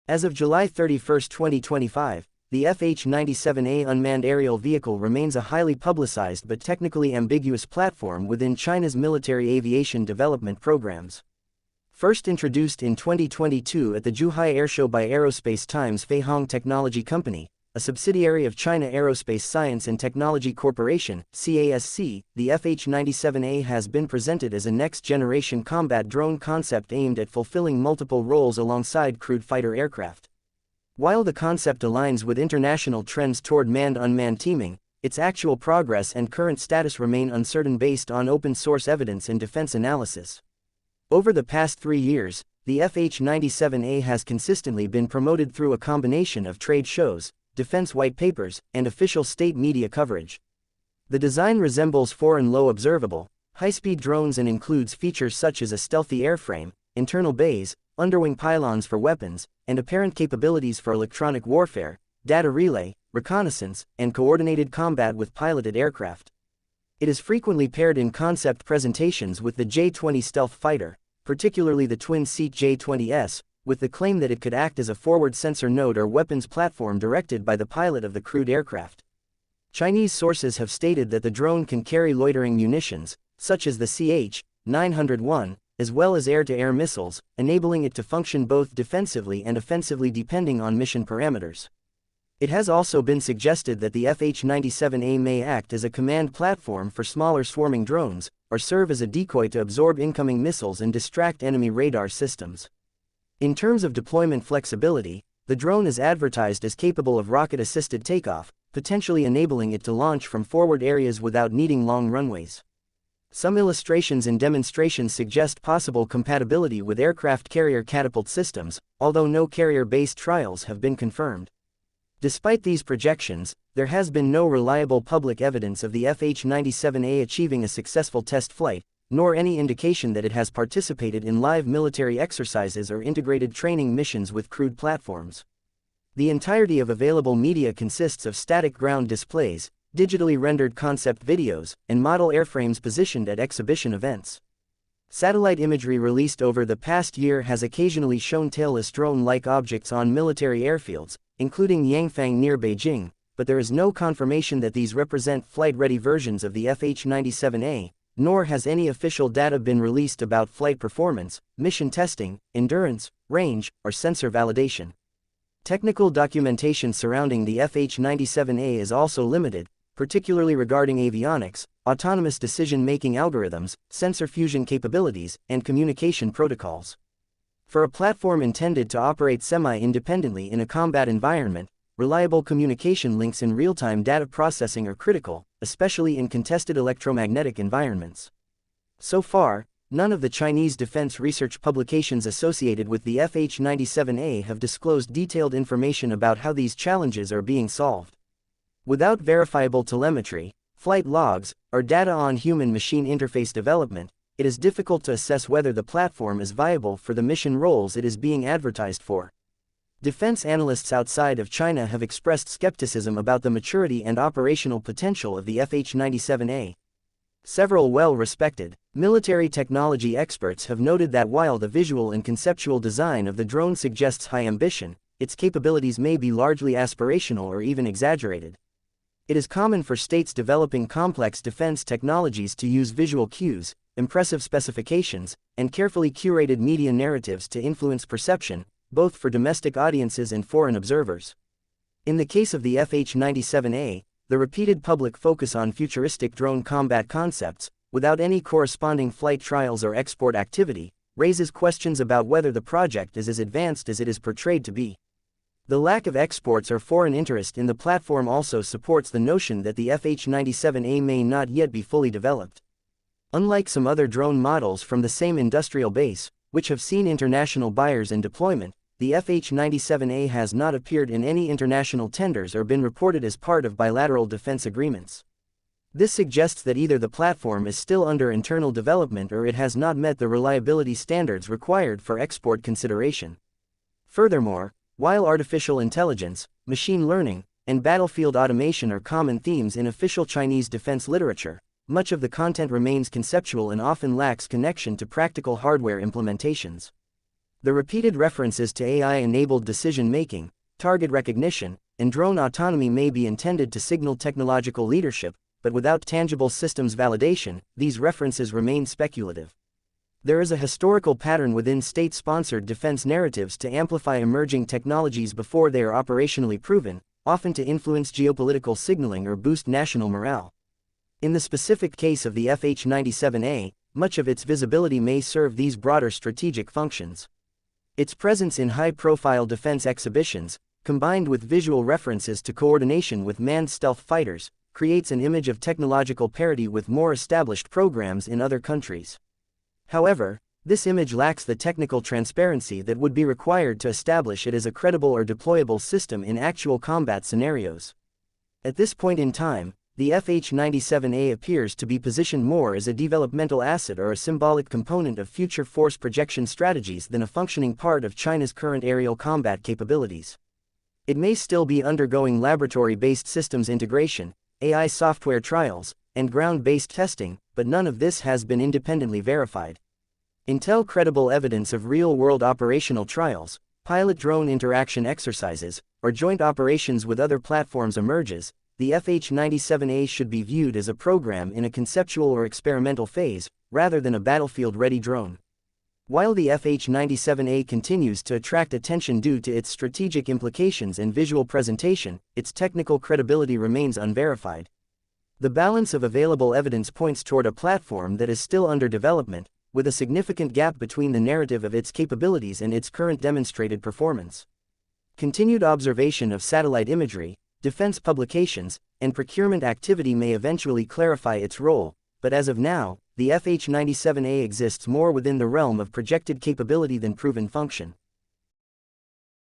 As of July 31, 2025, the FH-97A unmanned aerial vehicle remains a highly publicized but technically ambiguous platform within China's military aviation development programs. First introduced in 2022 at the Zhuhai Airshow by Aerospace Times Feihong Technology Company, a subsidiary of China Aerospace Science and Technology Corporation, CASC, the FH-97A has been presented as a next-generation combat drone concept aimed at fulfilling multiple roles alongside crewed fighter aircraft. While the concept aligns with international trends toward manned-unmanned teaming, its actual progress and current status remain uncertain based on open-source evidence and defense analysis. Over the past 3 years, the FH-97A has consistently been promoted through a combination of trade shows, defense white papers, and official state media coverage. The design resembles foreign low-observable, high-speed drones and includes features such as a stealthy airframe, internal bays, underwing pylons for weapons, and apparent capabilities for electronic warfare, data relay, reconnaissance, and coordinated combat with piloted aircraft. It is frequently paired in concept presentations with the J-20 stealth fighter, particularly the twin-seat J-20S, with the claim that it could act as a forward sensor node or weapons platform directed by the pilot of the crewed aircraft. Chinese sources have stated that the drone can carry loitering munitions, such as the CH-901, as well as air-to-air missiles, enabling it to function both defensively and offensively depending on mission parameters. It has also been suggested that the FH-97A may act as a command platform for smaller swarming drones, or serve as a decoy to absorb incoming missiles and distract enemy radar systems. In terms of deployment flexibility, the drone is advertised as capable of rocket-assisted takeoff, potentially enabling it to launch from forward areas without needing long runways. Some illustrations and demonstrations suggest possible compatibility with aircraft carrier catapult systems, although no carrier-based trials have been confirmed. Despite these projections, there has been no reliable public evidence of the FH-97A achieving a successful test flight, nor any indication that it has participated in live military exercises or integrated training missions with crewed platforms. The entirety of available media consists of static ground displays, digitally rendered concept videos, and model airframes positioned at exhibition events. Satellite imagery released over the past year has occasionally shown tailless drone-like objects on military airfields, including Yangfang near Beijing, but there is no confirmation that these represent flight-ready versions of the FH-97A, nor has any official data been released about flight performance, mission testing, endurance, range, or sensor validation. Technical documentation surrounding the FH-97A is also limited, particularly regarding avionics, autonomous decision-making algorithms, sensor fusion capabilities, and communication protocols. For a platform intended to operate semi-independently in a combat environment, reliable communication links and real-time data processing are critical, especially in contested electromagnetic environments. So far, none of the Chinese defense research publications associated with the FH-97A have disclosed detailed information about how these challenges are being solved. Without verifiable telemetry, flight logs, or data on human-machine interface development, it is difficult to assess whether the platform is viable for the mission roles it is being advertised for. Defense analysts outside of China have expressed skepticism about the maturity and operational potential of the FH-97A. Several well-respected military technology experts have noted that while the visual and conceptual design of the drone suggests high ambition, its capabilities may be largely aspirational or even exaggerated. It is common for states developing complex defense technologies to use visual cues, impressive specifications, and carefully curated media narratives to influence perception, both for domestic audiences and foreign observers. In the case of the FH-97A, the repeated public focus on futuristic drone combat concepts, without any corresponding flight trials or export activity, raises questions about whether the project is as advanced as it is portrayed to be. The lack of exports or foreign interest in the platform also supports the notion that the FH-97A may not yet be fully developed. Unlike some other drone models from the same industrial base, which have seen international buyers and deployment, the FH-97A has not appeared in any international tenders or been reported as part of bilateral defense agreements. This suggests that either the platform is still under internal development or it has not met the reliability standards required for export consideration. Furthermore, while artificial intelligence, machine learning, and battlefield automation are common themes in official Chinese defense literature, much of the content remains conceptual and often lacks connection to practical hardware implementations. The repeated references to AI-enabled decision-making, target recognition, and drone autonomy may be intended to signal technological leadership, but without tangible systems validation, these references remain speculative. There is a historical pattern within state-sponsored defense narratives to amplify emerging technologies before they are operationally proven, often to influence geopolitical signaling or boost national morale. In the specific case of the FH-97A, much of its visibility may serve these broader strategic functions. Its presence in high-profile defense exhibitions, combined with visual references to coordination with manned stealth fighters, creates an image of technological parity with more established programs in other countries. However, this image lacks the technical transparency that would be required to establish it as a credible or deployable system in actual combat scenarios. At this point in time, the FH-97A appears to be positioned more as a developmental asset or a symbolic component of future force projection strategies than a functioning part of China's current aerial combat capabilities. It may still be undergoing laboratory-based systems integration, AI software trials, and ground-based testing, but none of this has been independently verified. Until credible evidence of real-world operational trials, pilot drone interaction exercises, or joint operations with other platforms emerges, the FH-97A should be viewed as a program in a conceptual or experimental phase, rather than a battlefield-ready drone. While the FH-97A continues to attract attention due to its strategic implications and visual presentation, its technical credibility remains unverified. The balance of available evidence points toward a platform that is still under development, with a significant gap between the narrative of its capabilities and its current demonstrated performance. Continued observation of satellite imagery, defense publications, and procurement activity may eventually clarify its role, but as of now, the FH-97A exists more within the realm of projected capability than proven function.